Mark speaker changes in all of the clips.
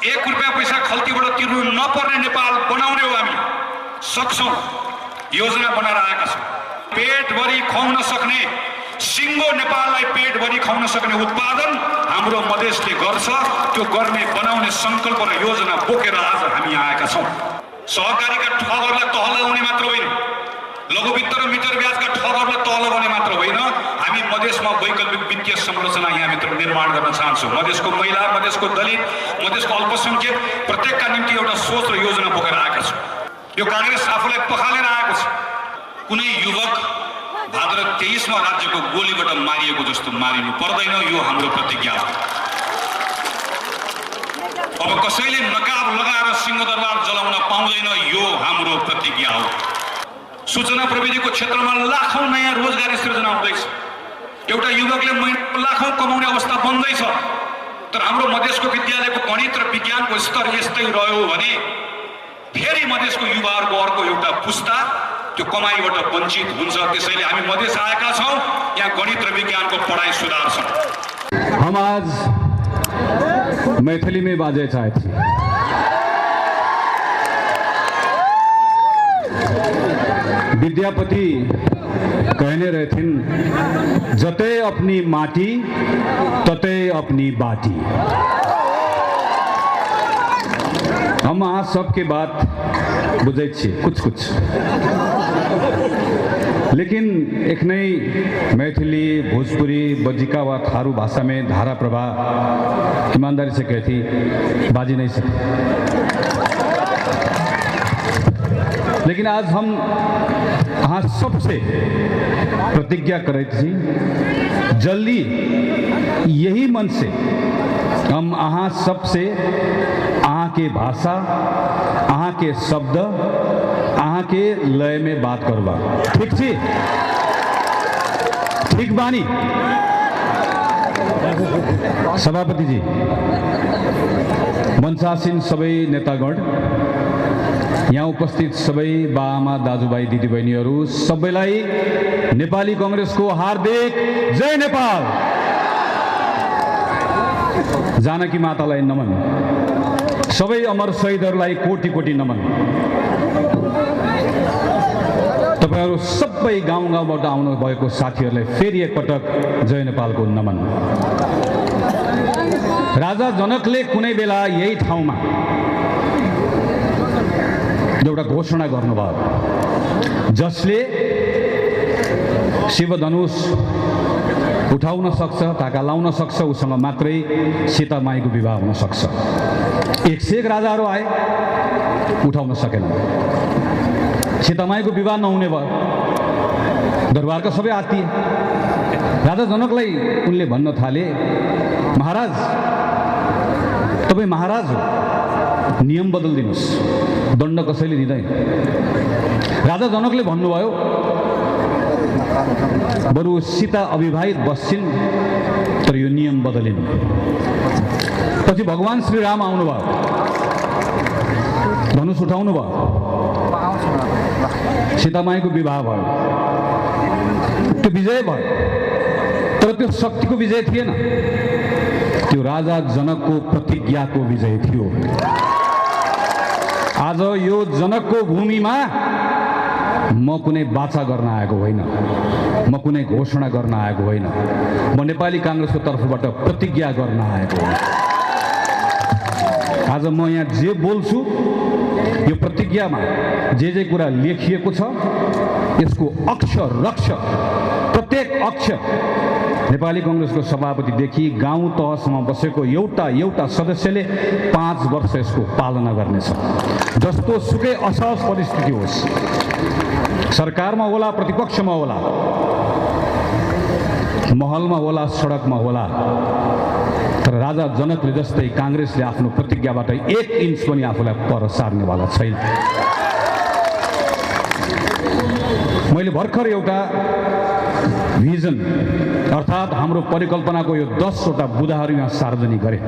Speaker 1: 1 रुपैयाँ पैसा खल्तीबाट तिर्नु नपर्ने नेपाल बनाउने हो। हामी सक्छौँ, योजना बनाएर आएका छौँ। पेटभरि खुवाउन सक्ने, सिङ्गो नेपाललाई पेटभरि खुवाउन सक्ने उत्पादन हाम्रो मधेसले गर्छ। त्यो गर्ने बनाउने सङ्कल्प र योजना बोकेर आज हामी आएका छौँ। सहकारीका ठगहरूलाई तह लगाउने मात्र होइन, लघुवित्त र मिटर ब्याजका ठगहरूलाई तह लगाउने मात्र होइन, हामी मधेसमा वैकल्पिक वित्तीय संरचना यहाँभित्र निर्माण गर्न चाहन्छौँ। मधेसको महिला, मधेसको दलित, मधेसको अल्पसङ्ख्यक प्रत्येकका निम्ति एउटा सोच र योजना बोकेर आएका छौँ। यो काङ्ग्रेस आफूलाई पखालेर आएको छ। कुनै युवक भाद्र 23 मा राज्यको गोलीबाट मारिएको जस्तो मारिनु पर्दैन, यो हाम्रो प्रतिज्ञा हो। अब कसैले नकाब लगाएर सिंहदरबार जलाउन पाउँदैन, यो हाम्रो प्रतिज्ञा हो। सूचना प्रविधिको क्षेत्रमा लाखौं नयाँ रोजगारी सृजना हुँदैछ। एउटा युवकले महिनाको लाखौं कमाउने अवस्था बन्दैछ। तर हाम्रो मधेसको विद्यालयको गणित र विज्ञानको स्तर यस्तै रह्यो भने फेरि मधेसको युवाहरूको अर्को एउटा पुस्ता त्यो कमाईबाट वञ्चित हुन्छ। त्यसैले हामी मधेस आएका छौँ, यहाँ गणित र विज्ञानको पढाइ सुधार्छ।
Speaker 2: हम आज मैथिली में बाजे चाहे थे। विद्यापति कहने रहे थे, जते अपनी माटी तते अपनी बाटी। हम अहाँ सबके बात बुझे कुछ कुछ, लेकिन एक नई मैथिली, भोजपुरी, बज्जिका व थारू भाषा में धारा प्रवाह ईमानदारी से कहती बाजी नहीं सकती। लेकिन आज हम अहाँ सबसे प्रतिज्ञा करे थी, जल्दी यही मन से हम अहाँ सबसे अहाँ के भाषा, अहाँ के शब्द, अहाँ के लय में बात करवा। ठीक छी? ठीक बानी? सभापति जी, मंचासीन सबै नेतागण, यहाँ उपस्थित सबै बाआमा, दाजुभाइ, दिदीबहिनीहरू सबैलाई नेपाली कांग्रेसको हार्दिक जय नेपाल। जानकी मातालाई नमन, सबै अमर शहीदहरूलाई कोटि कोटि नमन। तपाईहरु सबै गाउँ गाउँबाट आउनु भएको साथीहरूलाई फेरि एकपटक जय नेपालको नमन। राजा जनकले कुनै बेला यही ठाउँमा एउटा घोषणा गर्नुभयो, जसले शिवधनुष उठाउन सक्छ, ताका लाउन सक्छ, उसँग मात्रै सीता माईको विवाह हुन सक्छ। 101 राजाहरू आए, उठाउन सकेन। सीता माईको विवाह नहुने भयो, दरबारका सबै आत्तिए। राजा जनकलाई उनले भन्न थाले, महाराज तपाईँ महाराज हो, नियम बदलिदिनुहोस्, दण्ड कसैले दिँदैन। राजा जनकले भन्नुभयो, बरु सीता अविवाहित बस्छिन्, तर यो नियम बदलिनु। पछि भगवान श्री राम आउनुभयो, धनुष उठाउनु भयो, सीतामाईको विवाह भयो, त्यो विजय भयो। तर त्यो शक्तिको विजय थिएन, त्यो राजा जनकको प्रतिज्ञाको विजय थियो। आज यो जनकको भूमिमा म कुनै बाचा गर्न आएको होइन, म कुनै घोषणा गर्न आएको होइन, म नेपाली कांग्रेसको तर्फबाट प्रतिज्ञा गर्न आएको हो। आज म यहाँ जे बोल्छु, यो प्रतिज्ञामा जे कुरा लेखिएको छ, यसको अक्षर अक्षर, प्रत्येक अक्षर नेपाली कांग्रेसको सभापतिदेखि गाउँ तहसम्म बसेको एउटा एउटा सदस्यले 5 वर्ष यसको पालना गर्नेछ। जस्तो सुकै असहज परिस्थिति होस्, सरकारमा होला, प्रतिपक्षमा होला, महलमा होला, सडकमा होला, तर राजा जनकले जस्तै कांग्रेसले आफ्नो प्रतिज्ञाबाट 1 इन्च पनि आफूलाई पर सार्नेवाला छैन। मैले भर्खर एउटा भिजन अर्थात् हाम्रो परिकल्पनाको यो 10 वटा बुँदाहरू यहाँ सार्वजनिक गरे।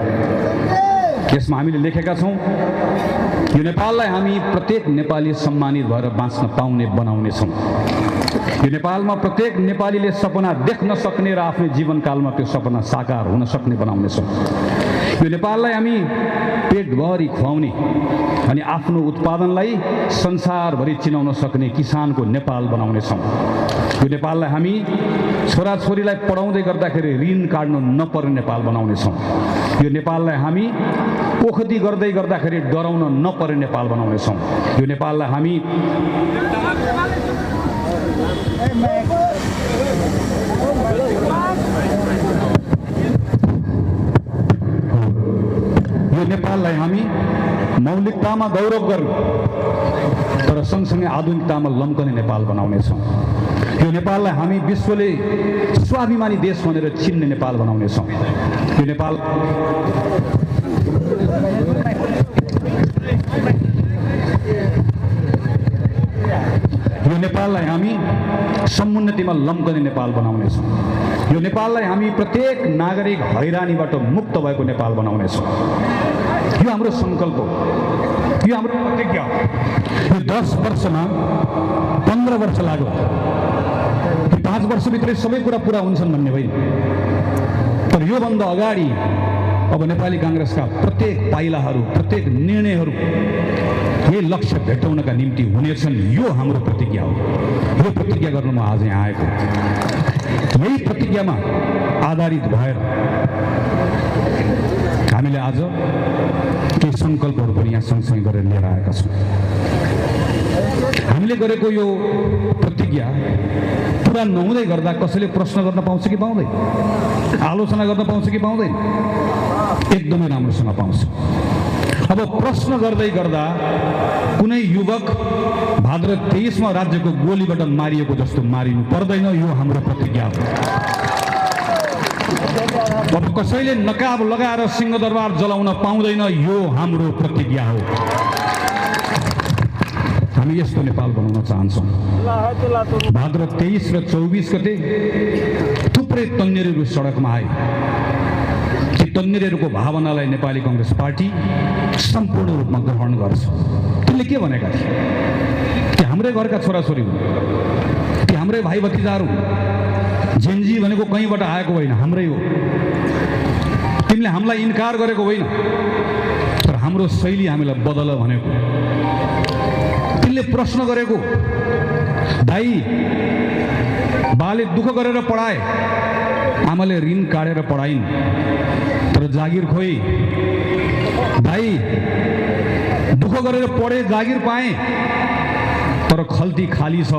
Speaker 2: यसमा हामीले लेखेका छौँ, यो नेपाललाई हामी प्रत्येक नेपाली सम्मानित भएर बाँच्न पाउने बनाउने छौँ। यो नेपालमा प्रत्येक नेपालीले सपना देख्न सक्ने र आफ्नो जीवनकालमा त्यो सपना साकार हुन सक्ने बनाउने छौँ। यो नेपाललाई हामी पेटभरि खुवाउने अनि आफ्नो उत्पादनलाई संसारभरि चिनाउन सक्ने किसानको नेपाल बनाउनेछौँ। यो नेपाललाई हामी छोराछोरीलाई पढाउँदै गर्दाखेरि ऋण काट्नु नपर्ने नेपाल बनाउनेछौँ। यो नेपाललाई हामी ओखती गर्दै गर्दाखेरि डराउन नपर्ने नेपाल बनाउनेछौँ। यो नेपाललाई हामी मौलिकतामा गौरव गर्ने तर सँगसँगै आधुनिकतामा लम्कने नेपाल बनाउनेछौँ। यो नेपाललाई हामी विश्वले स्वाभिमानी देश भनेर चिन्ने नेपाल बनाउनेछौँ। यो नेपाललाई हामी समुन्नतिमा लम्कने नेपाल बनाउनेछौँ। यो नेपाललाई हामी प्रत्येक नागरिक हैरानीबाट मुक्त भएको नेपाल बनाउनेछौँ। यो हाम्रो सङ्कल्प हो, यो हाम्रो प्रतिज्ञा हो। यो 10 वर्षमा 15 वर्ष लाग्यो, 5 वर्षभित्रै सबै कुरा पुरा हुन्छन् भन्ने होइन। तर योभन्दा अगाडि अब नेपाली काङ्ग्रेसका प्रत्येक पाइलाहरू, प्रत्येक निर्णयहरू यही लक्ष्य भेट्टाउनका निम्ति हुनेछन्। यो हाम्रो प्रतिज्ञा हो। यो प्रतिज्ञा गर्न म आज यहाँ आएको। यही प्रतिज्ञामा आधारित भएर हामीले आज केही सङ्कल्पहरू पनि यहाँ सँगसँगै गरेर लिएर आएका छौँ। हामीले गरेको यो प्रतिज्ञा पुरा नहुँदै गर्दा कसैले प्रश्न गर्न पाउँछ कि पाउँदैन, आलोचना गर्न पाउँछ कि पाउँदैन? एकदमै राम्रोसँग पाउँछ। अब प्रश्न गर्दै गर्दा कुनै युवक भाद्र 23मा राज्यको गोलीबाट मारिएको जस्तो मारिनु पर्दैन। यो हाम्रो प्रतिज्ञा हो। अब कसैले नकाब लगाएर सिंहदरबार जलाउन पाउँदैन। यो हाम्रो प्रतिज्ञा हो। हामी यस्तो नेपाल बनाउन चाहन्छौँ। भाद्र 23 र 24 गते थुप्रै तन्नेरीहरू सडकमा आए। ती तन्नेरीहरूको भावनालाई नेपाली काङ्ग्रेस पार्टी सम्पूर्ण रूपमा ग्रहण गर्छ। त्यसले के भनेका थिए? ती हाम्रै घरका छोराछोरी हुन्, ती हाम्रै भाइ भतिजाहरू हुन्। जेनजी भनेको कहीँबाट आएको होइन, हाम्रै हो। तिमीले हामीलाई इन्कार गरेको होइन, तर हाम्रो शैली हामीलाई बदल भनेको। तिमीले प्रश्न गरेको, दाइ बाले दुःख गरेर पढाए, आमाले ऋण काटेर पढाइन्, तर जागिर खोइ। दाइ दुःख गरेर पढे, जागिर पाएँ, तर खल्ती खाली छ।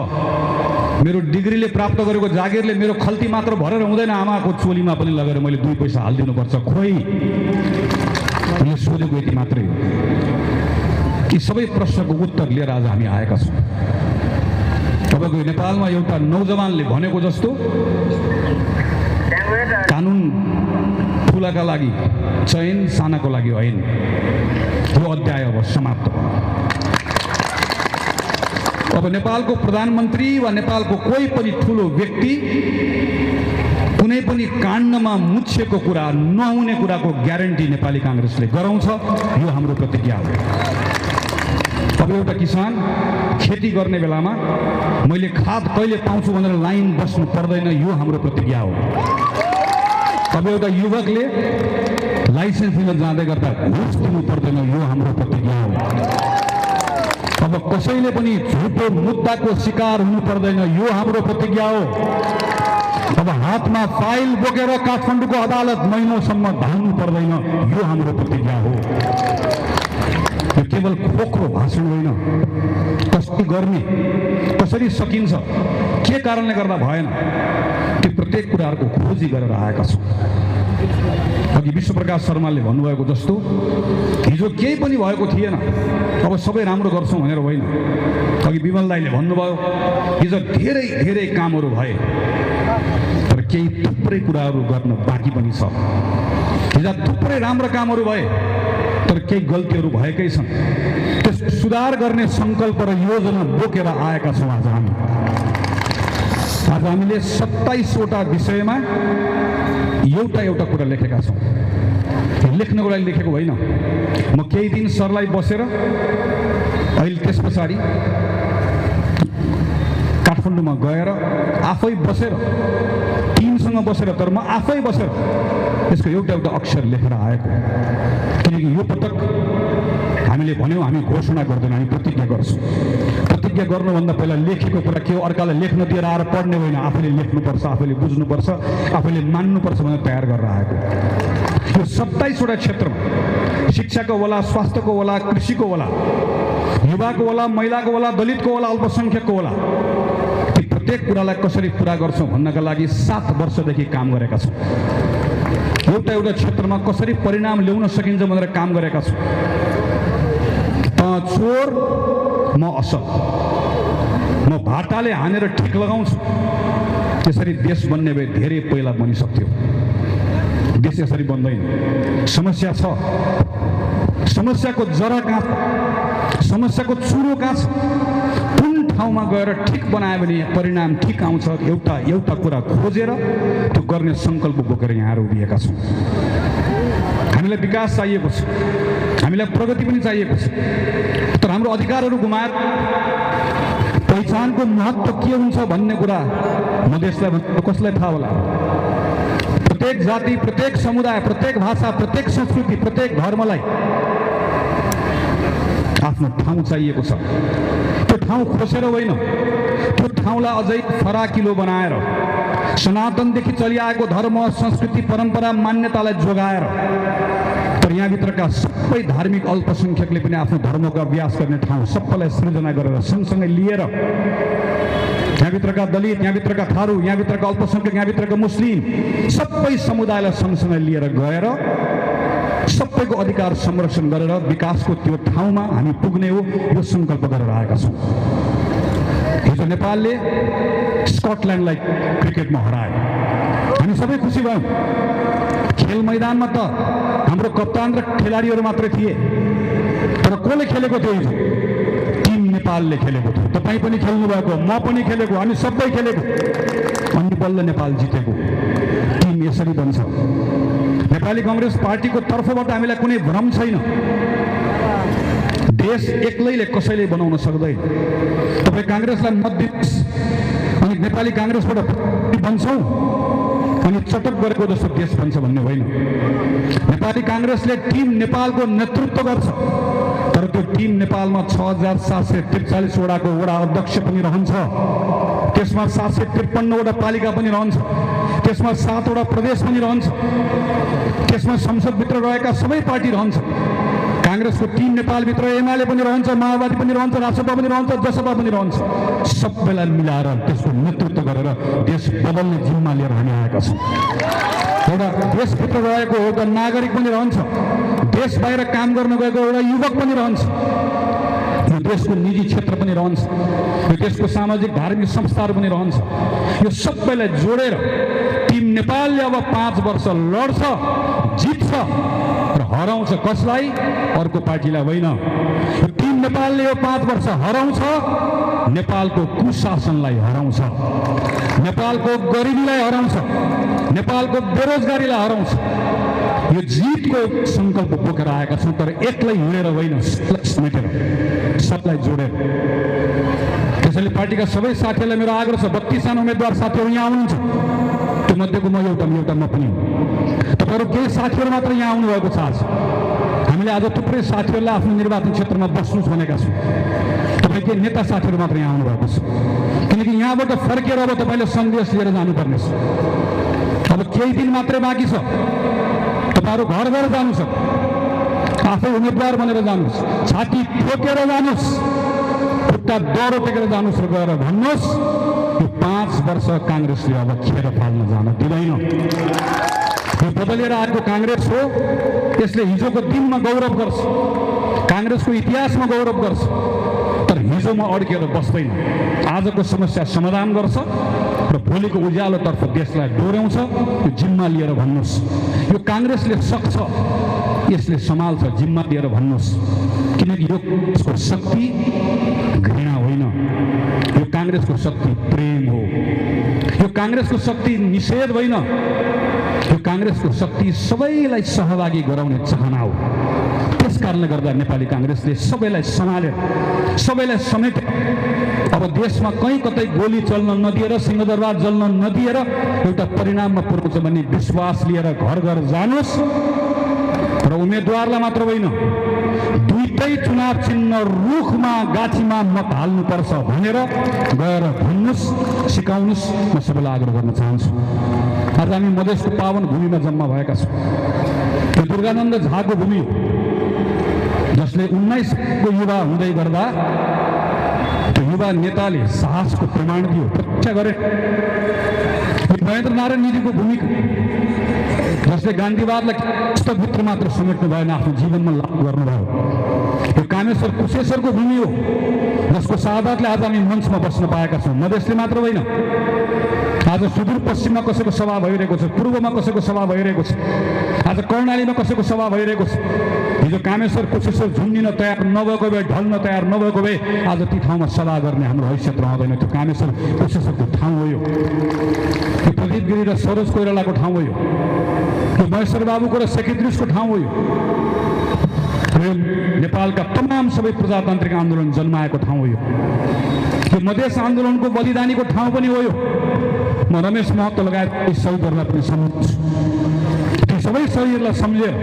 Speaker 2: मेरो डिग्रीले प्राप्त गरेको जागिरले मेरो खल्ती मात्र भरेर हुँदैन, आमाको चोलीमा पनि लगेर मैले 2 पैसा हालिदिनुपर्छ। खोइ, मैले सोधेको यति मात्रै हो। यी सबै प्रश्नको उत्तर लिएर आज हामी आएका छौँ। तपाईँको नेपालमा एउटा नौजवानले भनेको जस्तो कानुन ठुलाका लागि, चयन सानाको लागि होइन। यो अध्याय अब समाप्त भयो। अब नेपालको प्रधानमन्त्री वा नेपालको कोही पनि ठुलो व्यक्ति कुनै पनि काण्डमा मुछिएको कुरा नहुने कुराको ग्यारेन्टी नेपाली काङ्ग्रेसले गराउँछ। यो हाम्रो प्रतिज्ञा हो। अब एउटा किसान खेती गर्ने बेलामा मैले खाद कहिले पाउँछु भनेर लाइन बस्नु पर्दैन। यो हाम्रो प्रतिज्ञा हो। अब एउटा युवकले लाइसेन्स लिन जाँदै गर्दा घुस दिनु पर्दैन। यो हाम्रो प्रतिज्ञा हो। अब कसैले पनि झुटो मुद्दाको शिकार हुनु पर्दैन। यो हाम्रो प्रतिज्ञा हो। अब हातमा फाइल बोकेर काठमाडौँको अदालत महिनौसम्म धाउनु पर्दैन। यो हाम्रो प्रतिज्ञा हो। यो केवल खोक्रो भाषण होइन, कसरी गर्ने, कसरी सकिन्छ, के कारणले गर्दा भएन, ती प्रत्येक कुराहरूको खोजी गरेर आएका छौँ। अघि विश्वप्रकाश शर्माले भन्नुभएको जस्तो हिजो केही पनि भएको थिएन, अब सबै राम्रो गर्छौँ भनेर होइन। अघि विमल दाइले भन्नुभयो हिजो धेरै धेरै कामहरू भए, तर केही थुप्रै कुराहरू गर्न बाँकी पनि छ। हिजो थुप्रै राम्रो कामहरू भए, तर केही गल्तीहरू भएकै छन्। त्यस सुधार गर्ने सङ्कल्प र योजना बोकेर आएका छौँ। आज हामीले 27वटा विषयमा एउटा कुरा लेखेका छौँ। लेख्नको लागि लेखेको होइन। म केही दिन सरलाई बसेर, अहिले त्यस पछाडि काठमाडौँमा गएर आफै बसेर, टिमसँग बसेर, तर म आफै बसेर यसको एउटा एउटा अक्षर लेखेर आएको। किनकि यो पटक हामीले भन्यौँ हामी घोषणा गर्दैन, हामी प्रतिज्ञा गर्छौँ। प्रतिज्ञा गर्नुभन्दा पहिला लेखेको कुरा के हो अर्कालाई लेख्न दिएर आएर पढ्ने होइन, आफूले लेख्नुपर्छ, आफूले बुझ्नुपर्छ, आफूले मान्नुपर्छ भनेर तयार गरेर आएको। यो 27वटा क्षेत्रमा शिक्षाको होला, स्वास्थ्यको होला, कृषिको होला, युवाको होला, महिलाको होला, दलितको होला, अल्पसङ्ख्यकको होला, ती प्रत्येक कुरालाई कसरी पुरा गर्छौँ भन्नका लागि 7 वर्षदेखि काम गरेका छौँ। एउटा एउटा क्षेत्रमा कसरी परिणाम ल्याउन सकिन्छ भनेर काम गरेका छौँ। त चोर म असल, म भाटाले हानेर ठिक लगाउँछु, त्यसरी देश बन्ने भए धेरै पहिला बनिसक्थ्यो। देश यसरी बन्दैन। समस्या छ, समस्याको जरा कहाँ छ, समस्याको चुरो कहाँ छ, कुन ठाउँमा गएर ठिक बनायो भने परिणाम ठिक आउँछ, एउटा कुरा खोजेर त्यो गर्ने सङ्कल्प बोकेर यहाँ उभिएका छौँ। हामीलाई विकास चाहिएको छ, हामीलाई प्रगति पनि चाहिएको छ, तर हाम्रो अधिकारहरू गुमाएर पहिचानको महत्त्व के हुन्छ भन्ने कुरा मधेसलाई कसलाई थाहा होला? प्रत्येक जाति, प्रत्येक समुदाय, प्रत्येक भाषा, प्रत्येक संस्कृति, प्रत्येक धर्मलाई आफ्नो ठाउँ चाहिएको छ। त्यो ठाउँ खोसेर होइन, त्यो ठाउँलाई अझै फराकिलो बनाएर सनातनदेखि चलिआएको धर्म, संस्कृति, परम्परा, मान्यतालाई जोगाएर, तर यहाँभित्रका सबै धार्मिक अल्पसङ्ख्यकले पनि आफ्नो धर्मको अभ्यास गर्ने ठाउँ सबैलाई सृजना गरेर सँगसँगै लिएर यहाँभित्रका दलित, यहाँभित्रका थारू, यहाँभित्रका अल्पसङ्ख्यक, यहाँभित्रका मुस्लिम सबै समुदायलाई सँगसँगै लिएर गएर सबैको अधिकार संरक्षण गरेर विकासको त्यो ठाउँमा हामी पुग्ने हो, यो सङ्कल्प गरेर आएका छौँ। हिजो नेपालले स्कटल्यान्डलाई क्रिकेटमा हरायो, हामी सबै खुसी भयौँ। खेल मैदानमा त हाम्रो कप्तान र खेलाडीहरू मात्रै थिए, तर कसले खेलेको थियो? हिजो टिम नेपालले खेलेको थियो। तपाईँ पनि खेल्नु भएको, म पनि खेलेको, हामी सबै खेलेको, अनि बल्ल नेपाल जितेको। टिम यसरी बन्छ। नेपाली काङ्ग्रेस पार्टीको तर्फबाट हामीलाई कुनै भ्रम छैन। देश एक्लैले कसैले बनाउन सक्दैन। तपाईँ काङ्ग्रेसलाई मत दिनुहोस् अनि नेपाली काङ्ग्रेसबाट बन्छौँ अनि चटक गरेको जस्तो देश बन्छ भन्ने होइन। नेपाली काङ्ग्रेसले टिम नेपालको नेतृत्व गर्छ, तर त्यो टिम नेपालमा 6743 वडाको वडा अध्यक्ष पनि रहन्छ, त्यसमा 753 वटा पालिका पनि रहन्छ, त्यसमा 7 वटा प्रदेश पनि रहन्छ, त्यसमा संसदभित्र रहेका सबै पार्टी रहन्छ। काङ्ग्रेसको टिम नेपालभित्र एमाले पनि रहन्छ, माओवादी पनि रहन्छ, रासपा पनि रहन्छ, जसपा पनि रहन्छ। सबैलाई मिलाएर त्यसको नेतृत्व गरेर देश बदल्ने जिम्मा लिएर हामी आएका छौँ। एउटा देशभित्र रहेको एउटा नागरिक पनि रहन्छ, देश बाहिर काम गर्न गएको एउटा युवक पनि रहन्छ, यो देशको निजी क्षेत्र पनि रहन्छ, यो देशको सामाजिक धार्मिक संस्थाहरू पनि रहन्छ। यो सबैलाई जोडेर टिम नेपालले अब 5 वर्ष लड्छ, जित्छ र हराउँछ। कसलाई? अर्को पार्टीलाई होइन। यो टिम नेपालले यो 5 वर्ष हराउँछ, नेपालको कुशासनलाई हराउँछ, नेपालको गरिबीलाई हराउँछ, नेपालको बेरोजगारीलाई हराउँछ। यो जितको सङ्कल्प बोकेर आएका छौँ, तर एक्लै हिँडेर होइन, समेटेर सबलाई जोडेर। त्यसैले पार्टीका सबै साथीहरूलाई मेरो आग्रह छ, 32 जना उम्मेदवार साथीहरू यहाँ आउनुहुन्छ, त्यो मध्येको म एउटा म पनि। तपाईँहरू केही साथीहरू मात्र यहाँ आउनुभएको छ। आज हामीले आज थुप्रै साथीहरूलाई आफ्नो निर्वाचन क्षेत्रमा बस्नुहोस् भनेका छौँ। तपाईँ केही नेता साथीहरू मात्र यहाँ आउनुभएको छ, किनकि यहाँबाट फर्केर अब तपाईँले सन्देश लिएर जानुपर्नेछ। अब केही दिन मात्रै बाँकी छ, तपाईँहरू घर घर जानुहोस्, आफै उम्मेदवार बनेर जानुहोस्, छाती ठोकेर जानुहोस्, खुट्टा डरो टेकेर जानुहोस् र गएर भन्नुहोस् यो 5 वर्ष काङ्ग्रेसले अब खेर फाल्न जान दिँदैन। यो बदलेर आएको काङ्ग्रेस हो, यसले हिजोको दिनमा गौरव गर्छ, काङ्ग्रेसको इतिहासमा गौरव गर्छ, तर हिजोमा अड्केर बस्दैन। आजको समस्या समाधान गर्छ र भोलिको उज्यालोतर्फ देशलाई डोर्याउँछ। यो जिम्मा लिएर भन्नुहोस्, यो काङ्ग्रेसले सक्छ, यसले सम्हाल्छ, जिम्मा लिएर भन्नुहोस्। किनकि यो यसको शक्ति घृणा होइन, यो काङ्ग्रेसको शक्ति प्रेम हो। यो काङ्ग्रेसको शक्ति निषेध होइन, यो काङ्ग्रेसको शक्ति सबैलाई सहभागी गराउने चाहना हो। त्यस कारणले गर्दा नेपाली काङ्ग्रेसले सबैलाई सम्हालेर, सबैलाई समेटेर अब देशमा कहीँ कतै गोली चल्न नदिएर, सिंहदरबार जल्न नदिएर एउटा परिणाममा पुर्याउँछ भन्ने विश्वास लिएर घर घर जानुहोस् र उम्मेदवारलाई मात्र होइन, दुईटै चुनाव चिन्ह रुखमा गाछीमा मत हाल्नुपर्छ भनेर गएर भन्नुहोस्, सिकाउनुहोस्। म सबैलाई आग्रह गर्न चाहन्छु। आज हामी मधेसको पावन भूमिमा जम्मा भएका छौँ। यो दुर्गानन्द झाको भूमि हो, जसले 19 को युवा हुँदै गर्दा त्यो युवा नेताले साहसको प्रमाण दियो, प्रतीक्षा गरे। महेन्द्र नारायण निजीको भूमिका, जसले गान्धीवादलाई पुस्तकभित्र मात्र समेट्नु भएन, आफ्नो जीवनमा लागू गर्नुभयो। यो कामेश्वर कुशेश्वरको भूमि हो, जसको साहदतले आज हामी मञ्चमा बस्न पाएका छौँ। मधेसले मात्र होइन, आज सुदूरपश्चिममा कसैको सभा भइरहेको छ, पूर्वमा कसैको सभा भइरहेको छ, आज कर्णालीमा कसैको सभा भइरहेको छ। हिजो कामेश्वर कुशेश्वर झुन्डिन तयार नभएको भए, ढल्न तयार नभएको भए आज ती ठाउँमा सभा गर्ने हाम्रो हैसियत रहँदैन। त्यो कामेश्वर कुशेश्वरको ठाउँ हो। यो प्रदीप गिरी र सरोज कोइरालाको ठाउँ हो। यो महेश्वर बाबुको र सेक्रेटरीको ठाउँ हो। यो नेपालका तमाम सबै प्रजातान्त्रिक आन्दोलन जन्माएको ठाउँ हो। यो मधेस आन्दोलनको बलिदानीको ठाउँ पनि हो। यो म रमेश महतो लगायत शहीदहरूलाई पनि सम्झन्छु। ती सबै शहीदहरूलाई सम्झेर,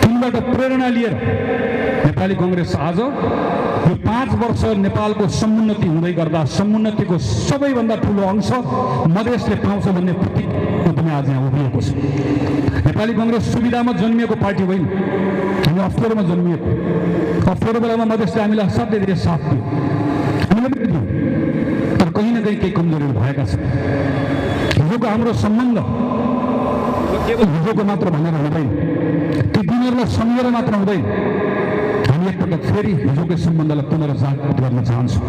Speaker 2: तिनबाट प्रेरणा लिएर नेपाली काङ्ग्रेस आज यो 5 वर्ष नेपालको समुन्नति हुँदै गर्दा समुन्नतिको सबैभन्दा ठुलो अंश मधेसले पाउँछ भन्ने प्रतिज्ञा पनि आज यहाँ उभिएको छ। नेपाली काङ्ग्रेस सुविधामा जन्मिएको पार्टी होइन, हामी अप्ठ्यारोमा जन्मिएको। अप्ठ्यारो बेलामा मधेसले हामीलाई असाध्यै धेरै साथ दियो, हामीले पनि दियौँ। तर कहीँ न कहीँ केही कमजोरीहरू भएका छन्। हिजोको हाम्रो सम्बन्ध हिजोको मात्र भनेर हुँदैन, ती दिनहरूलाई सम्झेर मात्र हुँदैन। हामी एकपटक फेरि हिजोकै सम्बन्धलाई पुनर्जागृत गर्न चाहन्छौँ,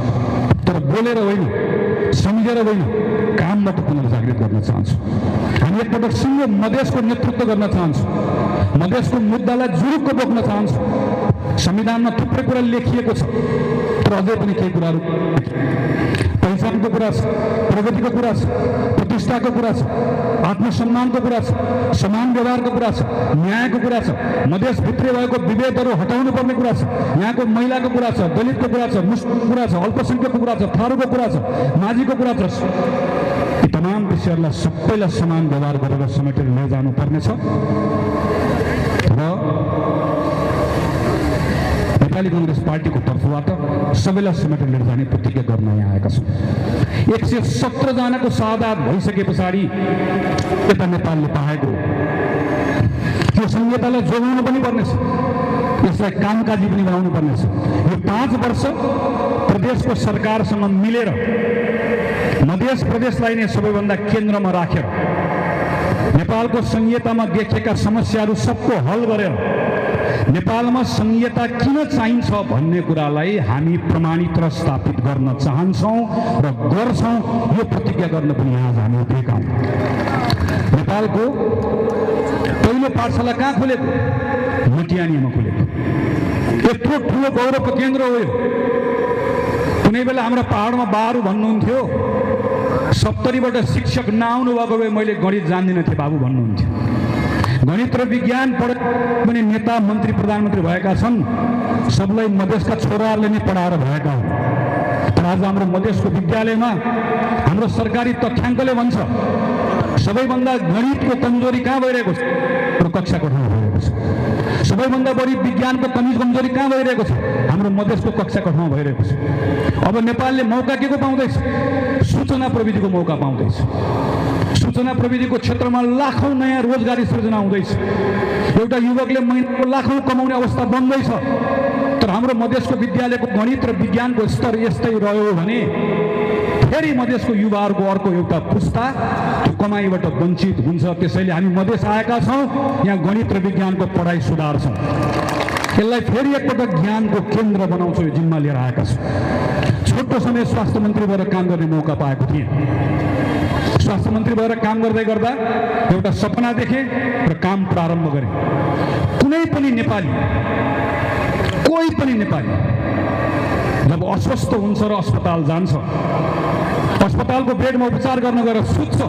Speaker 2: तर बोलेर होइन, सम्झेर होइन, कामबाट पुनर्जागृत गर्न चाहन्छौँ। हामी एकपटक सिङ्गो मधेसको नेतृत्व गर्न चाहन्छौँ, मधेसको मुद्दालाई जुरुक्क बोक्न चाहन्छौँ। संविधानमा थुप्रै कुरा लेखिएको छ, तर अझै पनि केही कुराहरू पहिचानको कुरा छ, प्रगतिको कुरा छ, प्रतिष्ठाको कुरा छ, आत्मसम्मानको कुरा छ, समान व्यवहारको कुरा छ, न्यायको कुरा छ, मधेसभित्रै भएको विभेदहरू हटाउनु पर्ने कुरा छ, यहाँको महिलाको कुरा छ, दलितको कुरा छ, मुस्लिमको कुरा छ, अल्पसङ्ख्यकको कुरा छ, थारूको कुरा छ, माझीको कुरा छ। यी तमाम विषयहरूलाई सबैलाई समान व्यवहार गरेर समेटेर लैजानुपर्नेछ र नेपाली काङ्ग्रेस पार्टीको तर्फबाट सबैलाई समेटेर लिएर जाने प्रतिज्ञा गर्न यहाँ आएका छौँ। 117 जनाको शहादत भइसके पछाडि यता नेपालले पाएको यो संहितालाई जोगाउनु पनि पर्नेछ, यसलाई कामकाजी पनि बनाउनु पर्नेछ। यो 5 वर्ष प्रदेशको सरकारसँग मिलेर मधेस प्रदेशलाई नै सबैभन्दा केन्द्रमा राखेर नेपालको संहितामा देखिएका समस्याहरू सबको हल गरेर नेपालमा संहिता किन चाहिन्छ भन्ने कुरालाई हामी प्रमाणित र स्थापित गर्न चाहन्छौँ र गर्छौँ। यो प्रतिज्ञा गर्न पनि आज हामी उभिएका हौँ। नेपालको पहिलो पाठशाला कहाँ खोलेको? मटियानीमा खोलेको। यत्रो ठुलो गौरवको केन्द्र हो यो। कुनै बेला हाम्रो पहाडमा बाहरू भन्नुहुन्थ्यो, 70बाट शिक्षक नआउनु भएको भए मैले गणित जान्दिनँ थिएँ बाबु भन्नुहुन्थ्यो। गणित र विज्ञान पढेर पनि नेता मन्त्री प्रधानमन्त्री भएका छन्, सबलाई मधेसका छोराहरूले नै पढाएर भएका हुन्। तर आज हाम्रो मधेसको विद्यालयमा हाम्रो सरकारी तथ्याङ्कले भन्छ सबैभन्दा गणितको कमजोरी कहाँ भइरहेको छ? हाम्रो कक्षा कोठामा भइरहेको छ। सबैभन्दा बढी विज्ञानको कमजोरी कहाँ भइरहेको छ? हाम्रो मधेसको कक्षा कोठामा भइरहेको छ। अब नेपालले मौका के को पाउँदैछ? सूचना प्रविधिको मौका पाउँदैछ। सूचना प्रविधिको क्षेत्रमा लाखौँ नयाँ रोजगारी सृजना हुँदैछ। एउटा युवकले महिनाको लाखौँ कमाउने अवस्था बन्दैछ। तर हाम्रो मधेसको विद्यालयको गणित र विज्ञानको स्तर यस्तै रह्यो भने फेरि मधेसको युवाहरूको अर्को एउटा पुस्ता त्यो कमाइबाट वञ्चित हुन्छ। त्यसैले हामी मधेस आएका छौँ, यहाँ गणित र विज्ञानको पढाइ सुधार्छौँ। यसलाई फेरि एकपटक ज्ञानको केन्द्र बनाउँछौँ, यो जिम्मा लिएर आएका छौँ। छोटो समय स्वास्थ्य मन्त्री भएर काम गर्ने मौका पाएको थिएँ। स्वास्थ्य मन्त्री भएर काम गर्दै गर्दा एउटा सपना देखेँ र काम प्रारम्भ गरेँ। कुनै पनि नेपाली, कोही पनि नेपाली जब अस्वस्थ हुन्छ र अस्पताल जान्छ, अस्पतालको बेडमा उपचार गर्न गएर सुत्छ,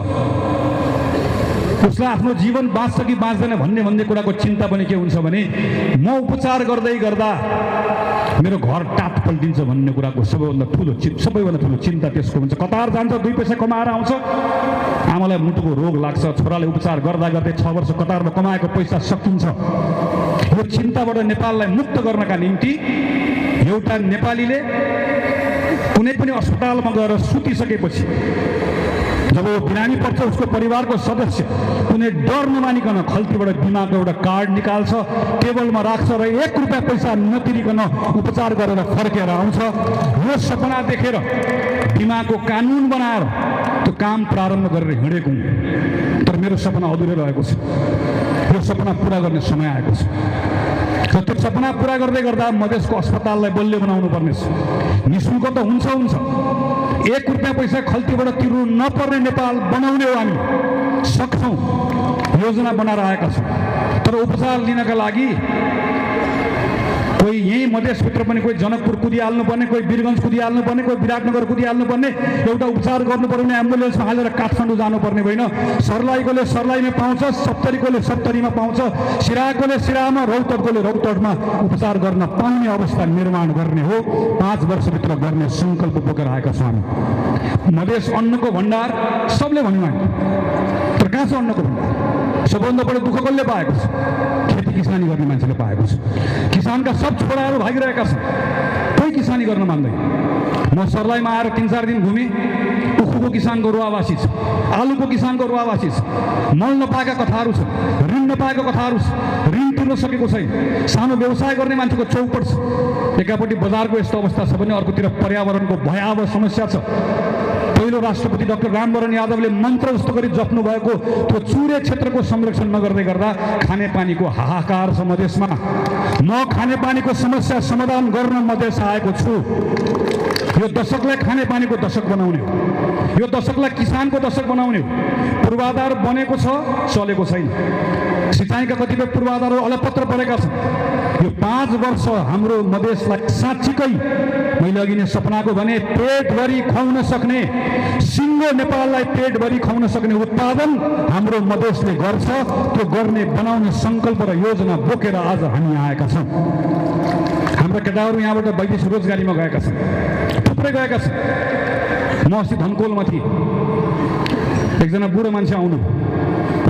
Speaker 2: उसलाई आफ्नो जीवन बाँच्छ कि बाँच्दैन भन्ने कुराको चिन्ता पनि के हुन्छ भने म उपचार गर्दै गर्दा मेरो घर टाट पल्टिन्छ भन्ने कुराको सबैभन्दा ठुलो चिन्ता त्यसको हुन्छ। कतार जान्छ, 2 पैसा कमाएर आउँछ, आमालाई मुटुको रोग लाग्छ, छोराले उपचार गर्दा गर्दै 6 वर्ष कतारमा कमाएको पैसा सकिन्छ। यो चिन्ताबाट नेपाललाई मुक्त गर्नका निम्ति एउटा नेपालीले कुनै पनि अस्पतालमा गएर सुतिसकेपछि जब वो बिरामी पर्छ, उसको परिवारको सदस्य कुनै डर नमानिकन खल्तीबाट बिमाको एउटा कार्ड निकाल्छ, टेबलमा राख्छ र 1 रुपियाँ पैसा नतिरिकन उपचार गरेर फर्केर आउँछ। यो सपना देखेर बिमाको कानुन बनाएर त्यो काम प्रारम्भ गरेर हिँडेको हुँ, तर मेरो सपना अधुरै रहेको छ। यो सपना पुरा गर्ने समय आएको छ र त्यो सपना पुरा गर्दै गर्दा मधेसको अस्पताललाई बलियो बनाउनु पर्ने छ। निःशुल्क त हुन्छ, 1 रुपियाँ पैसा खल्तीबाट तिर्नु नपर्ने नेपाल बनाउने हो। हामी सक्छौँ, योजना बनाएर आएका छौँ। तर उपचार लिनका लागि कोही यहीँ मधेसभित्र पनि कोही जनकपुर कुदिहाल्नुपर्ने, कोही वीरगञ्ज कुदिहाल्नुपर्ने, कोही विराटनगर कुदिहाल्नुपर्ने, एउटा उपचार गर्नुपर्ने भने एम्बुलेन्समा हालेर काठमाडौँ जानुपर्ने होइन। सर्लाहीकोले सर्लाहीमा पाउँछ, सप्तरीकोले सप्तरीमा पाउँछ, सिराकोले सिरामा, रौतडकोले रौतडमा उपचार गर्न पाउने अवस्था निर्माण गर्ने हो। 5 वर्षभित्र गर्ने सङ्कल्प बोकेर आएका छौँ हामी। मधेस अन्नको भण्डार सबले भन्यौँ हामी, तर कहाँ छ अन्नको भण्डार? सबभन्दा बढी दुःख कसले पाएको छ? खेती किसानी गर्ने मान्छेले पाएको छ। किसानका सब छोराहरू भागिरहेका छन्, कोही किसानी गर्न मान्दैन। म सर्लाहीमा आएर 3-4 दिन घुमेँ, उखुको किसानको रुवावासी छ, आलुको किसानको रुवावासी छ, मल नपाएका कथाहरू छ, ऋण नपाएका कथाहरू छ, ऋण तिर्न सकेको छैन, सानो व्यवसाय गर्ने मान्छेको चौपट छ। एकापट्टि बजारको यस्तो अवस्था छ भने अर्कोतिर पर्यावरणको भयावह समस्या छ। पहिलो राष्ट्रपति डाक्टर रामवरण यादवले मन्त्र जस्तो गरी जप्नु भएको त्यो चुरे क्षेत्रको संरक्षण नगर्दै गर्दा खानेपानीको हाहाकार छ मधेसमा। म खानेपानीको समस्या समाधान गर्न मधेस आएको छु। यो दशकलाई खानेपानीको दशक बनाउने हो, यो दशकलाई किसानको दशक बनाउने हो। पूर्वाधार बनेको छ, चलेको छैन। सिँचाइका कतिपय पूर्वाधारहरू अलपत्र परेका छन्। यो 5 वर्ष हाम्रो मधेसलाई साँच्चीकै मैले अघि नै सपनाको भने पेटभरि खुवाउन सक्ने, सिङ्गो नेपाललाई पेटभरि खुवाउन सक्ने उत्पादन हाम्रो मधेसले गर्छ। त्यो गर्ने बनाउने सङ्कल्प र योजना बोकेर आज हामी आएका छौँ। हाम्रा केटाहरू यहाँबाट वैदेशिक रोजगारीमा गएका छन्, थुप्रै गएका छन्। म अस्ति धनकोलमा थिएँ, एकजना बुढो मान्छे आउनु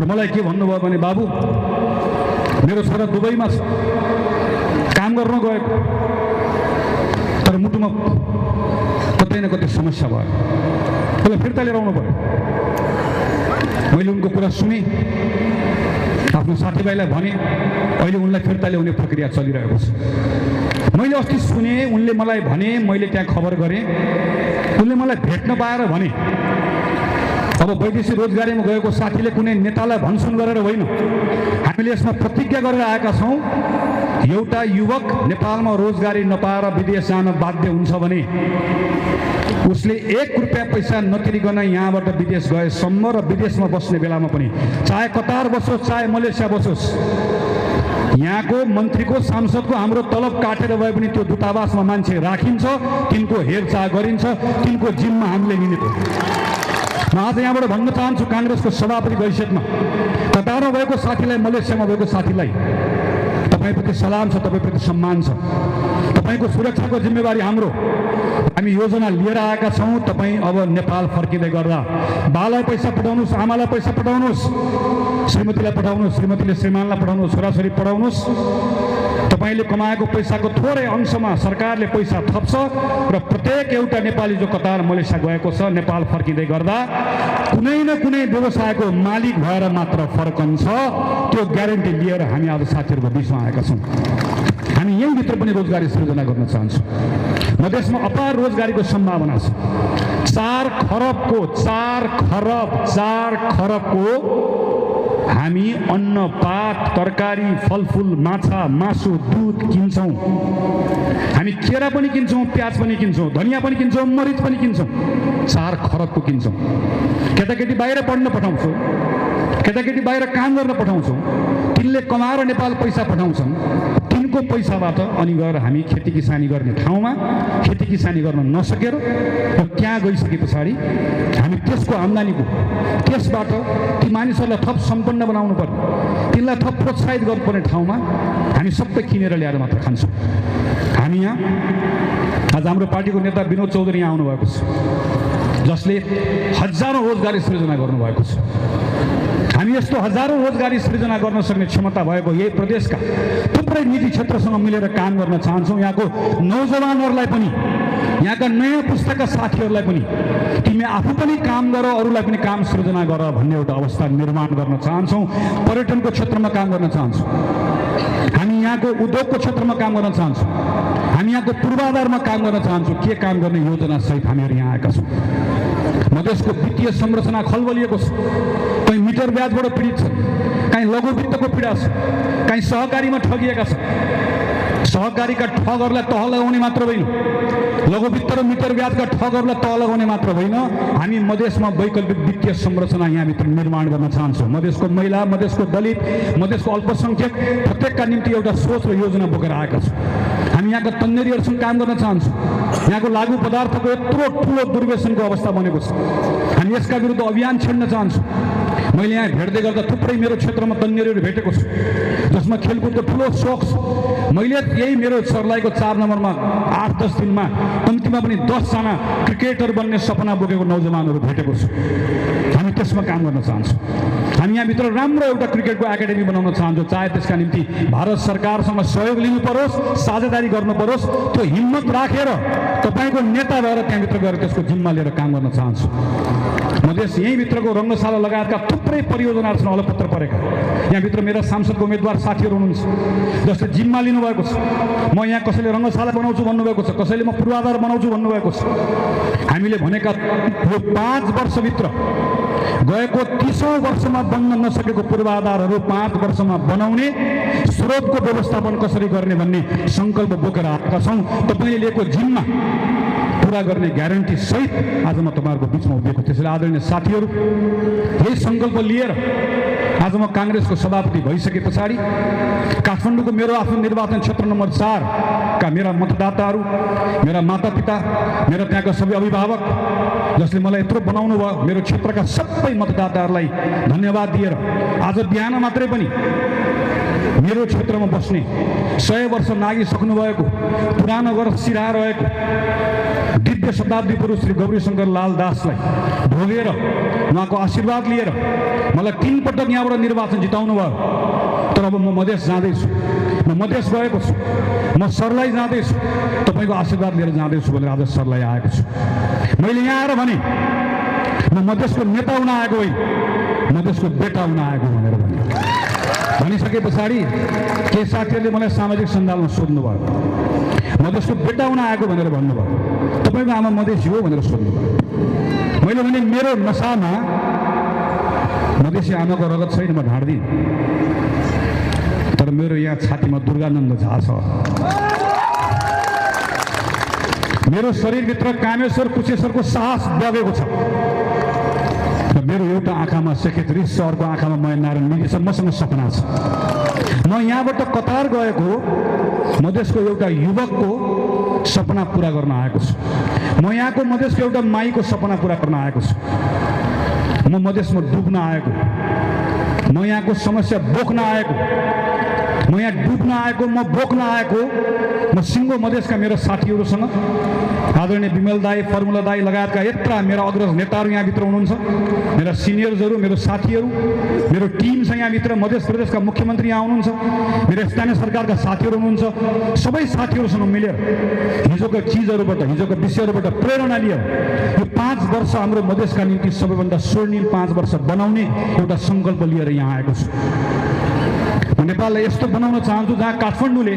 Speaker 2: र मलाई के भन्नुभयो भने बाबु मेरो छोरा दुबईमा छ, काम गर्न गएको, तर मुटुमा कतै न कतै समस्या भयो, उसलाई फिर्ता लिएर आउनु पर्यो। मैले उनको कुरा सुनेँ, आफ्नो साथीभाइलाई भने, अहिले उनलाई फिर्ता ल्याउने प्रक्रिया चलिरहेको छ। मैले अस्ति सुने, उनले मलाई भने, मैले त्यहाँ खबर गरेँ, उनले मलाई भेट्न पाएर भने अब वैदेशिक रोजगारीमा गएको साथीले कुनै नेतालाई भनसुन गरेर होइन, हामीले यसमा प्रतिज्ञा गरेर आएका छौँ। एउटा युवक नेपालमा रोजगारी नपाएर विदेश जान बाध्य हुन्छ भने उसले 1 रुपियाँ पैसा नतिरिकन यहाँबाट विदेश गएसम्म र विदेशमा बस्ने बेलामा पनि, चाहे कतार बसोस्, चाहे मलेसिया बसोस्, यहाँको मन्त्रीको सांसदको हाम्रो तलब काटेर भए पनि त्यो दूतावासमा मान्छे राखिन्छ, तिनको हेरचाह गरिन्छ, तिनको जिम्मा हामीले लिनेको। म आज यहाँबाट भन्न चाहन्छु काङ्ग्रेसको सभापति हैसियतमा, कतारमा भएको साथीलाई, मलेसियामा भएको साथीलाई तपाईँप्रति सलाम छ, तपाईँप्रति सम्मान छ। तपाईँको सुरक्षाको जिम्मेवारी हाम्रो। हामी योजना लिएर आएका छौँ। तपाईँ अब नेपाल फर्किँदै गर्दा बालाई पैसा पठाउनुहोस्, आमालाई पैसा पठाउनुहोस्, श्रीमतीलाई पठाउनुहोस्, श्रीमतीले श्रीमानलाई पठाउनुहोस्, छोराछोरी पढाउनुहोस्। तपाईँले कमाएको पैसाको थोरै अंशमा सरकारले पैसा थप्छ र प्रत्येक एउटा नेपाली जो कतार मलेसिया गएको छ, नेपाल फर्किँदै गर्दा कुनै न कुनै व्यवसायको मालिक भएर मात्र फर्कन्छ। त्यो ग्यारेन्टी लिएर हामी आज साथीहरूको बिचमा आएका छौँ। हामी यहीँभित्र पनि रोजगारी सृजना गर्न चाहन्छौँ। मधेसमा अपार रोजगारीको सम्भावना छ। 4 खरबको हामी अन्न, पात, तरकारी, फलफुल, माछा, मासु, दुध किन्छौँ। हामी केरा पनि किन्छौँ, प्याज पनि किन्छौँ, धनियाँ पनि किन्छौँ, मरिच पनि किन्छौँ। 4 खरबको किन्छौँ। केटाकेटी बाहिर पढ्न पठाउँछौँ, केटाकेटी बाहिर काम गर्न पठाउँछौँ, तिनले कमाएर नेपाल पैसा पठाउँछन्, तिनको तिनको पैसाबाट अनि गएर हामी खेती किसानी गर्ने ठाउँमा खेती किसानी गर्न नसकेर र त्यहाँ गइसके पछाडि हामी त्यसको आम्दानीको त्यसबाट ती मानिसहरूलाई थप सम्पन्न बनाउनु पर्ने, तिनलाई थप प्रोत्साहित गर्नुपर्ने ठाउँमा हामी सबै किनेर ल्याएर मात्र खान्छौँ। हामी यहाँ आज हाम्रो पार्टीको नेता विनोद चौधरी यहाँ आउनुभएको छ, जसले हजारौँ रोजगारी सृजना गर्नुभएको छ। हामी यस्तो हजारौँ रोजगारी सृजना गर्न सक्ने क्षमता भएको यही प्रदेशका थुप्रै निजी क्षेत्रसँग मिलेर काम गर्न चाहन्छौँ। यहाँको नौजवानहरूलाई पनि, यहाँका नयाँ पुस्ताका साथीहरूलाई पनि तिमी आफू पनि काम गर, अरूलाई पनि काम सृजना गर भन्ने एउटा अवस्था निर्माण गर्न चाहन्छौँ। पर्यटनको क्षेत्रमा काम गर्न चाहन्छौँ, हामी यहाँको उद्योगको क्षेत्रमा काम गर्न चाहन्छौँ, हामी यहाँको पूर्वाधारमा काम गर्न चाहन्छौँ। के काम गर्ने योजना सहित हामीहरू यहाँ आएका छौँ। मधेसको वित्तीय संरचना खलबलिएको छ, कहीँ मिटर ब्याजबाट पीडित छ, कहीँ लघु वित्तको पीडा छ, कहीँ सहकारीमा ठगिएका छन्। सहकारीका ठगहरूलाई तह लगाउने मात्र होइन, लघु वित्त र मिटर ब्याजका ठगहरूलाई तह लगाउने मात्र होइन, हामी मधेसमा वैकल्पिक वित्तीय संरचना यहाँभित्र निर्माण गर्न चाहन्छौँ। मधेसको महिला, मधेसको दलित, मधेसको अल्पसङ्ख्यक प्रत्येकका निम्ति एउटा सोच र योजना बोकेर आएका छौँ। हामी यहाँका तन्नेरीहरूसँग काम गर्न चाहन्छौँ। यहाँको लागु पदार्थको यत्रो ठुलो दुर्व्यसनको अवस्था बनेको छ, हामी यसका विरुद्ध अभियान छेड्न चाहन्छौँ। मैले यहाँ भेट्दै गर्दा थुप्रै मेरो क्षेत्रमा तन्नेरीहरू भेटेको छु, जसमा खेलकुदको ठुलो सोख छ। मैले यही मेरो सर्लाहीको 4 नम्बरमा 8-10 दिनमा कम्तीमा पनि 10जना क्रिकेटर बन्ने सपना बोकेको नौजवानहरू भेटेको छु। हामी त्यसमा काम गर्न चाहन्छौँ। हामी यहाँभित्र राम्रो एउटा क्रिकेटको एकाडेमी बनाउन चाहन्छौँ। चाहे त्यसका निम्ति भारत सरकारसँग सहयोग लिनु परोस्, साझेदारी गर्नु परोस्, त्यो हिम्मत राखेर तपाईँको नेता भएर त्यहाँभित्र गएर त्यसको जिम्मा लिएर काम गर्न चाहन्छु। मधेस यहीँभित्रको रङ्गशाला लगायतका थुप्रै परियोजनाहरू छन् अलपत्र परेका। यहाँभित्र मेरा सांसदको उम्मेदवार साथीहरू हुनुहुन्छ जसले जिम्मा लिनुभएको छ। म यहाँ कसैले रङ्गशाला बनाउँछु भन्नुभएको छ, कसैले म पूर्वाधार बनाउँछु भन्नुभएको छ। हामीले भनेका यो 5 वर्षभित्र गएको 30औं वर्षमा बन्न नसकेको पूर्वाधारहरू 5 वर्षमा बनाउने, स्रोतको व्यवस्थापन कसरी गर्ने भन्ने सङ्कल्प बोकेर आएका छौँ। तपाईँले लिएको जिम्मा पुरा गर्ने ग्यारेन्टी सहित आज म तपाईँहरूको बिचमा उभिएको। त्यसैले आदरणीय साथीहरू, यही सङ्कल्प लिएर आज म काङ्ग्रेसको सभापति भइसके पछाडि काठमाडौँको मेरो आफ्नो निर्वाचन क्षेत्र नम्बर 4 का मेरा मतदाताहरू, मेरा मातापिता, मेरा त्यहाँका सबै अभिभावक जसले मलाई यत्रो बनाउनु भयो, मेरो क्षेत्रका सबै मतदाताहरूलाई धन्यवाद दिएर आज बिहान मात्रै पनि मेरो क्षेत्रमा बस्ने 100 वर्ष नागिसक्नु भएको पुरानो घर सिराइरहेको दिव्य शताब्दी पुरुष श्री गौरीशङ्कर लाल दासलाई भोगेर उहाँको आशीर्वाद लिएर मलाई 3 पटक यहाँबाट निर्वाचन जिताउनु भयो। तर अब म मधेस जाँदैछु, म मधेस गएको छु, म सर्लाही जाँदैछु, तपाईँको आशीर्वाद लिएर जाँदैछु भनेर आज सर्लाही आएको छु। मैले यहाँ आएर भने म मधेसको नेता हुन आएको होइन, मधेसको बेटा हुन आएको भनेर भनिसके पछाडि केही साथीहरूले मलाई सामाजिक सञ्जालमा सोध्नुभयो, मधेसको बेटा हुन आएको भनेर भन्नुभयो, तपाईँको आमा मधेसी हो भनेर सोध्नुभयो। मैले भने मेरो नसामा मधेसी आमाको रगत छैन, म ढाड्दिनँ, तर मेरो यहाँ छातीमा दुर्गानन्द झा छ। मेरो शरीरभित्र कामेश्वर कुशेश्वरको साहस बगेको छ। र मेरो एउटा आँखामा सेक्रेटरी सरको आँखामा महेन्द्रनारायण मिली छ। मसँग सपना छ। म यहाँबाट कतार गएको मधेसको एउटा युवकको सपना पुरा गर्न आएको छु। म यहाँको मधेसको एउटा माईको सपना पुरा गर्न आएको छु। म मधेसमा डुब्न आएको, म यहाँको समस्या बोक्न आएको, म यहाँ डुब्न आएको, म बोक्न आएको। म सिङ्गो मधेसका मेरो साथीहरूसँग आदरणीय विमल दाई, फर्मुला दाई लगायतका यत्रा मेरा अग्रज नेताहरू यहाँभित्र हुनुहुन्छ, मेरा सिनियर्सहरू, मेरो साथीहरू, मेरो टिम छ यहाँभित्र। मध्य प्रदेशका मुख्यमन्त्री यहाँ हुनुहुन्छ, मेरो स्थानीय सरकारका साथीहरू हुनुहुन्छ। सबै साथीहरूसँग मिलेर हिजोका चिजहरूबाट, हिजोका विषयहरूबाट प्रेरणा लिएर यो 5 वर्ष हाम्रो मधेसका निम्ति सबैभन्दा स्वर्णिम 5 वर्ष बनाउने एउटा सङ्कल्प लिएर यहाँ आएको छु। म नेपाललाई यस्तो बनाउन चाहन्छु जहाँ काठमाडौँले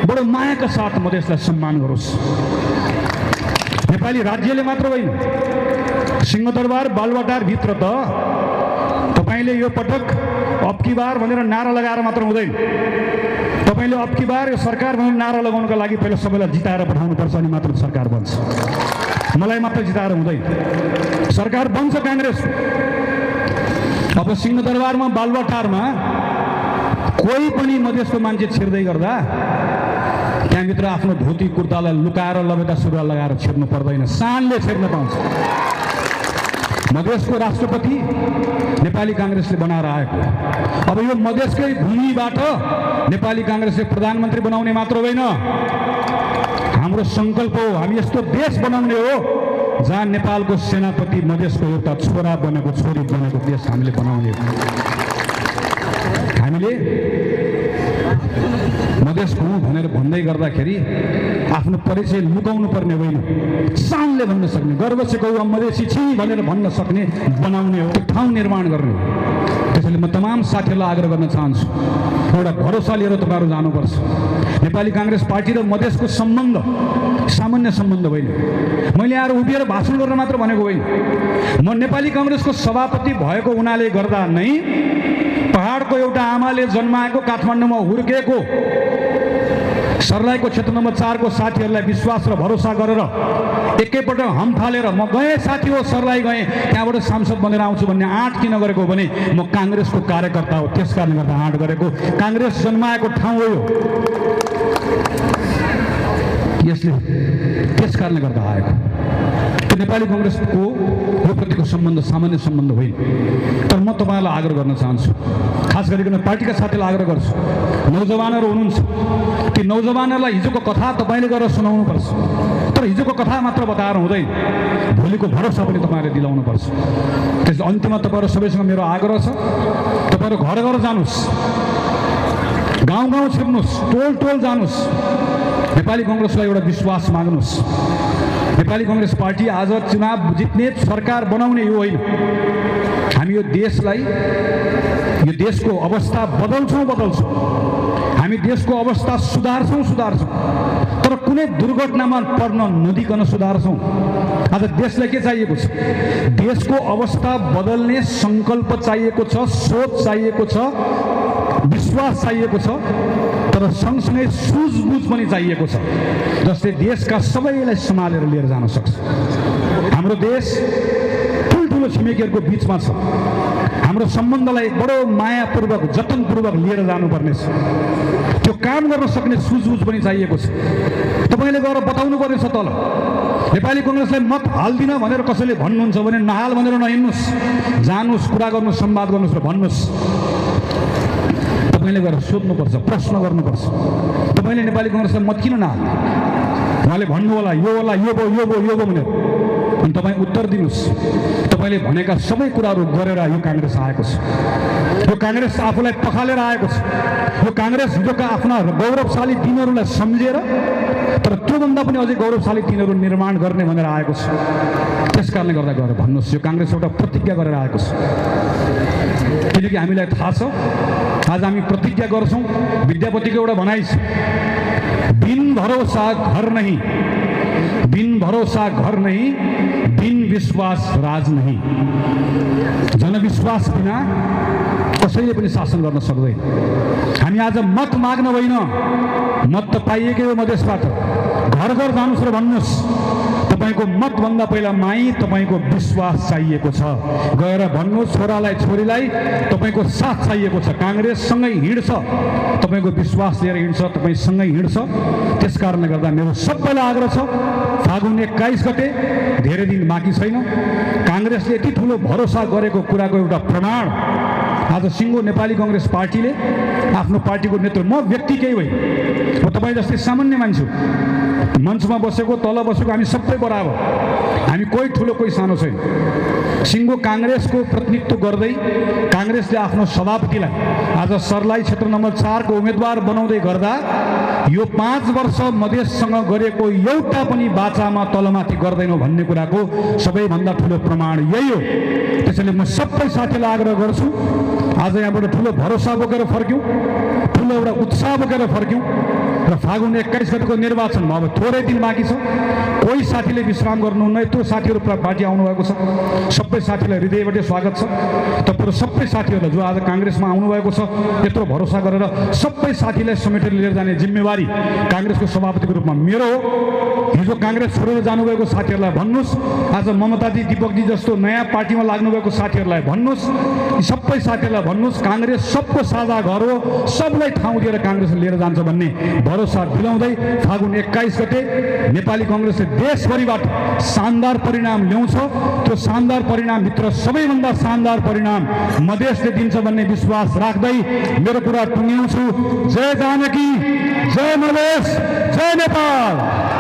Speaker 2: बडो मायाका साथ मधेसलाई सम्मान गरोस्। नेपाली राज्यले मात्र होइन, सिंहदरबार बालुवाटारभित्र त तपाईँले यो पटक अब्की बार भनेर नारा लगाएर मात्र हुँदैन। तपाईँले अब्की बार यो सरकार भनेर नारा लगाउनुको लागि पहिला सबैलाई जिताएर पठाउनुपर्छ, अनि मात्र सरकार बन्छ। मलाई मात्र जिताएर हुँदैन, सरकार बन्छ काङ्ग्रेस। अब सिंहदरबारमा बालुवाटारमा कोही पनि मधेसको मान्छे छिर्दै गर्दा त्यहाँभित्र आफ्नो धोती कुर्तालाई लुकाएर लबेटा सुरुवाल लगाएर छिर्नु पर्दैन, शानले छिर्न पाउँछ। मधेसको राष्ट्रपति नेपाली काङ्ग्रेसले बनाएर आएको। अब यो मधेसकै भूमिबाट नेपाली काङ्ग्रेसले प्रधानमन्त्री बनाउने मात्र होइन, हाम्रो सङ्कल्प हो हामी यस्तो देश बनाउने हो जहाँ नेपालको सेनापति मधेसको एउटा छोरा बनेको छोरी बनेको देश हामीले बनाउने हो। हामीले मधेसको हुँ भनेर भन्दै गर्दाखेरि आफ्नो परिचय लुकाउनु पर्ने होइन, शानले भन्न सक्ने, गर्वसित गौ मधेसी छि भनेर भन्न सक्ने बनाउने हो, त्यो ठाउँ निर्माण गर्ने हो। त्यसैले म तमाम साथीहरूलाई आग्रह गर्न चाहन्छु, एउटा भरोसा लिएर तपाईँहरू जानुपर्छ। नेपाली काङ्ग्रेस पार्टी र मधेसको सम्बन्ध सामान्य सम्बन्ध होइन। मैले आएर उभिएर भाषण गर्न मात्र भनेको होइन। म नेपाली काङ्ग्रेसको सभापति भएको हुनाले गर्दा नै पहाडको एउटा आमाले जन्माएको काठमाडौँमा हुर्केको सर्लाहीको क्षेत्र नम्बर 4 को साथीहरूलाई विश्वास र भरोसा गरेर एकैपल्ट हम फालेर म गएँ साथी हो सर्लाही गएँ, त्यहाँबाट सांसद बनेर आउँछु भन्ने आँट किन गरेको भने म काङ्ग्रेसको कार्यकर्ता हो, त्यस कारणले गर्दा आँट गरेको। काङ्ग्रेस जन्माएको ठाउँ हो यो, यसले त्यस कारणले गर्दा आएको। त्यो नेपाली काङ्ग्रेसको यो प्रतिको सम्बन्ध सामान्य सम्बन्ध होइन। तर म तपाईँलाई आग्रह गर्न चाहन्छु, खास गरिकन पार्टीका साथीलाई आग्रह गर्छु, नौजवानहरू हुनुहुन्छ, ती नौजवानहरूलाई हिजोको कथा तपाईँले गरेर सुनाउनुपर्छ। तर हिजोको कथा मात्र बताएर हुँदैन, भोलिको भरोसा पनि तपाईँले दिलाउनुपर्छ। त्यसले अन्त्यमा तपाईँहरू सबैसँग मेरो आग्रह छ, तपाईँहरू घर घर जानुहोस्, गाउँ गाउँ छिर्नुहोस्, टोल टोल जानुहोस्, नेपाली काङ्ग्रेसलाई एउटा विश्वास माग्नुहोस्। नेपाली काङ्ग्रेस पार्टी आज चुनाव जित्ने सरकार बनाउने यो होइन, हामी यो देशलाई, यो देशको अवस्था बदल्छौँ, हामी देशको अवस्था सुधार्छौँ, तर कुनै दुर्घटनामा पर्न नदिकन सुधार्छौँ। आज देशलाई के चाहिएको छ? देशको अवस्था बदल्ने सङ्कल्प चाहिएको छ, सोच चाहिएको छ, विश्वास चाहिएको छ, तर सँगसँगै सुझबुझ पनि चाहिएको छ, जसले देशका सबैलाई सम्हालेर लिएर जान सक्छ। हाम्रो देश ठुल्ठुलो छिमेकीहरूको बिचमा छ, हाम्रो सम्बन्धलाई बडो मायापूर्वक जतनपूर्वक लिएर जानुपर्नेछ। त्यो काम गर्न सक्ने सुझबुझ पनि चाहिएको छ। तपाईँले गएर बताउनु पर्नेछ तल, नेपाली काङ्ग्रेसलाई मत हाल्दिन भनेर कसैले भन्नुहुन्छ भने नहाल भनेर नहिँड्नुहोस्, जानुहोस्, कुरा गर्नुहोस्, संवाद गर्नुहोस् र भन्नुहोस्। तपाईँले गएर सोध्नुपर्छ, प्रश्न गर्नुपर्छ, तपाईँले नेपाली काङ्ग्रेसलाई मत किन नहाल्ने? उहाँले भन्नु होला यो होला, यो भयो, यो भयो, यो भयो भनेर, अनि तपाईँ उत्तर दिनुहोस्। तपाईँले भनेका सबै कुराहरू गरेर यो काङ्ग्रेस आएको छ, यो काङ्ग्रेस आफूलाई पखालेर आएको छ, यो काङ्ग्रेस हिजोका आफ्ना गौरवशाली दिनहरूलाई सम्झेर तर त्योभन्दा पनि अझै गौरवशाली दिनहरू निर्माण गर्ने भनेर आएको छ। त्यस कारणले गर्दा गएर भन्नुहोस्, यो काङ्ग्रेस एउटा प्रतिज्ञा गरेर आएको छ। किनकि हामीलाई थाहा छ आज हामी प्रतिज्ञा गर्छौँ, विद्यापतिको एउटा भनाइ छ, बिन भरोसा घर नहीं, बिन भरोसा घर नहीं, बिन विश्वास राज नहीं। जनविश्वास बिना कसैले पनि शासन गर्न सक्दैन। हामी आज मत माग्न होइन, मत त पाइएकै हो मधेसबाट, घर घर जानुहोस् र भन्नुहोस्, तपाईँको मतभन्दा पहिला माई तपाईँको विश्वास चाहिएको छ। गएर भन्नु छोरालाई छोरीलाई तपाईँको साथ चाहिएको छ, काङ्ग्रेससँगै हिँड्छ, तपाईँको विश्वास लिएर हिँड्छ, तपाईँसँगै हिँड्छ। त्यस कारणले गर्दा मेरो सबैलाई आग्रह छ, फागुन 21 गते धेरै दिन बाँकी छैन, काङ्ग्रेसले यति ठुलो भरोसा गरेको कुराको एउटा प्रमाण आज सिङ्गो नेपाली काङ्ग्रेस पार्टीले आफ्नो पार्टीको नेतृत्व, म व्यक्ति केही होइन, म तपाईँ जस्तै सामान्य मान्छे, मञ्चमा बसेको तल बसेको हामी सबै बराबर, हामी कोही ठुलो कोही सानो छैन। सिङ्गो काङ्ग्रेसको प्रतिनिधित्व गर्दै काङ्ग्रेसले आफ्नो सभापतिलाई आज सर्लाही क्षेत्र नम्बर 4 को उम्मेदवार बनाउँदै गर्दा यो 5 वर्ष मधेससँग गरेको एउटा पनि बाचामा तलमाथि गर्दैनौँ भन्ने कुराको सबैभन्दा ठुलो प्रमाण यही हो। त्यसैले म सबै साथीलाई आग्रह गर्छु, आज यहाँबाट ठुलो भरोसा बोकेर फर्क्यौँ, ठुलो एउटा उत्साह बोकेर फर्क्यौँ। र फागुन 21 गतिको निर्वाचनमा अब थोरै दिन बाँकी छ। कोही साथीले विश्राम गर्नुहुन्न, यत्रो साथीहरू पार्टी आउनुभएको छ। सबै साथीलाई हृदयबाट स्वागत छ। तपाईँहरू सबै साथीहरूलाई जो आज काङ्ग्रेसमा आउनुभएको छ, यत्रो भरोसा गरेर सबै साथीलाई समेटेर लिएर जाने जिम्मेवारी काङ्ग्रेसको सभापतिको रूपमा मेरो हो। हिजो काङ्ग्रेस छोडेर जानुभएको साथीहरूलाई भन्नुहोस्, आज ममताजी, दीपकजी जस्तो नयाँ पार्टीमा लाग्नुभएको साथीहरूलाई भन्नुहोस्, यी सबै साथीहरूलाई भन्नुहोस्, काङ्ग्रेस सबको साझा घर हो, सबलाई ठाउँ दिएर काङ्ग्रेस लिएर जान्छ भन्ने भरोसा दिलाउँदै फागुन 21 गते नेपाली कङ्ग्रेसले देशभरिबाट शानदार परिणाम ल्याउँछ। त्यो शानदार परिणामभित्र सबैभन्दा शानदार परिणाम मधेसले दिन्छ भन्ने विश्वास राख्दै मेरो कुरा टुङ्ग्याउँछु। जय जानकी, जय मधेस, जय नेपाल।